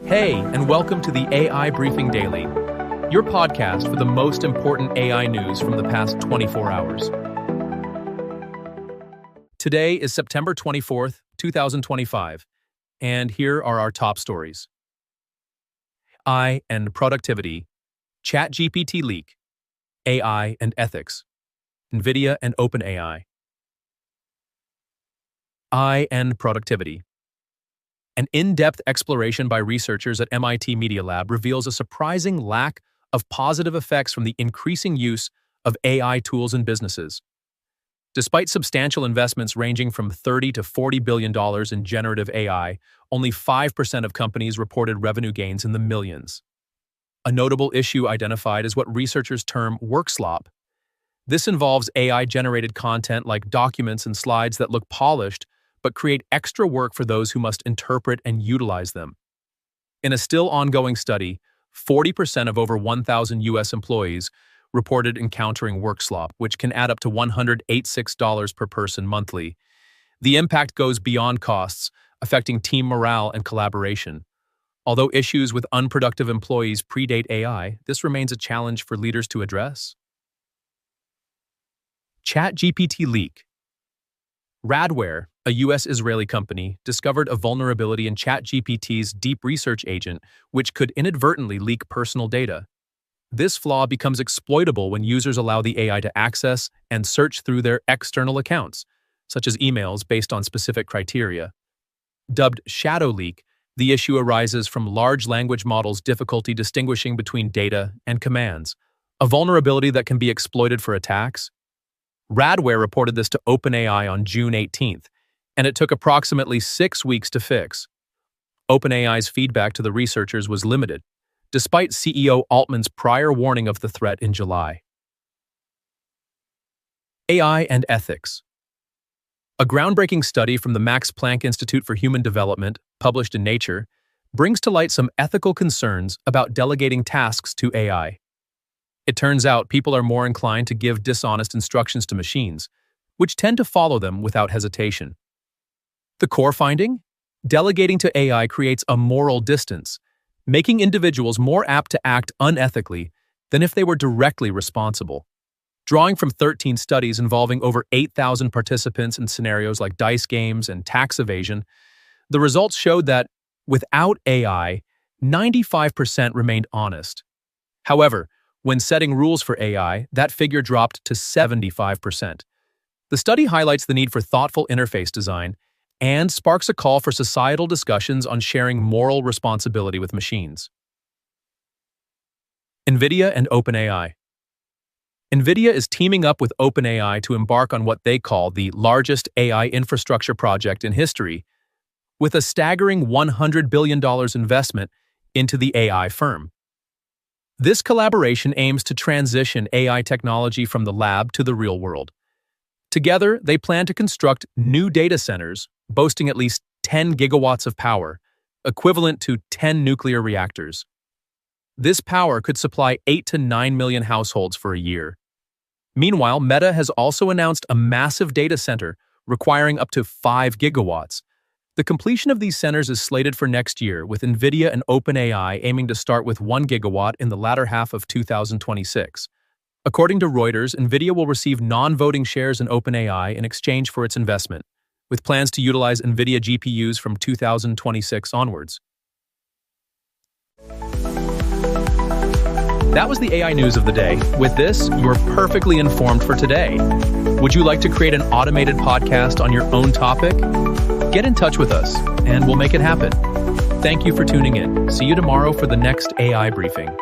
Hey, and welcome to the AI Briefing Daily, your podcast for the most important AI news from the past 24 hours. Today is September 24th, 2025, and here are our top stories. AI and productivity, ChatGPT leak, AI and ethics, Nvidia and OpenAI. AI and productivity. An in-depth exploration by researchers at MIT Media Lab reveals a surprising lack of positive effects from the increasing use of AI tools in businesses. Despite substantial investments ranging from $30 to $40 billion in generative AI, only 5% of companies reported revenue gains in the millions. A notable issue identified is what researchers term Workslop. This involves AI-generated content like documents and slides that look polished but create extra work for those who must interpret and utilize them. In a still ongoing study, 40% of over 1,000 U.S. employees reported encountering Workslop, which can add up to $186 per person monthly. The impact goes beyond costs, affecting team morale and collaboration. Although issues with unproductive employees predate AI, this remains a challenge for leaders to address. ChatGPT leak. Radware, a U.S.-Israeli company, discovered a vulnerability in ChatGPT's deep research agent, which could inadvertently leak personal data. This flaw becomes exploitable when users allow the AI to access and search through their external accounts, such as emails based on specific criteria. Dubbed shadow leak, the issue arises from large language models' difficulty distinguishing between data and commands, a vulnerability that can be exploited for attacks. Radware reported this to OpenAI on June 18th, and it took approximately 6 weeks to fix. OpenAI's feedback to the researchers was limited, despite CEO Altman's prior warning of the threat in July. AI and ethics. A groundbreaking study from the Max Planck Institute for Human Development, published in Nature, brings to light some ethical concerns about delegating tasks to AI. It turns out people are more inclined to give dishonest instructions to machines, which tend to follow them without hesitation. The core finding? Delegating to AI creates a moral distance, making individuals more apt to act unethically than if they were directly responsible. Drawing from 13 studies involving over 8,000 participants in scenarios like dice games and tax evasion, the results showed that, without AI, 95% remained honest. However, when setting rules for AI, that figure dropped to 75%. The study highlights the need for thoughtful interface design and sparks a call for societal discussions on sharing moral responsibility with machines. Nvidia and OpenAI. Nvidia is teaming up with OpenAI to embark on what they call the largest AI infrastructure project in history, with a staggering $100 billion investment into the AI firm. This collaboration aims to transition AI technology from the lab to the real world. Together, they plan to construct new data centers boasting at least 10 gigawatts of power, equivalent to 10 nuclear reactors. This power could supply 8 to 9 million households for a year. Meanwhile, Meta has also announced a massive data center requiring up to 5 gigawatts. The completion of these centers is slated for next year, with Nvidia and OpenAI aiming to start with 1 gigawatt in the latter half of 2026. According to Reuters, Nvidia will receive non-voting shares in OpenAI in exchange for its investment, with plans to utilize Nvidia GPUs from 2026 onwards. That was the AI news of the day. With this, you're perfectly informed for today. Would you like to create an automated podcast on your own topic? Get in touch with us, and we'll make it happen. Thank you for tuning in. See you tomorrow for the next AI briefing.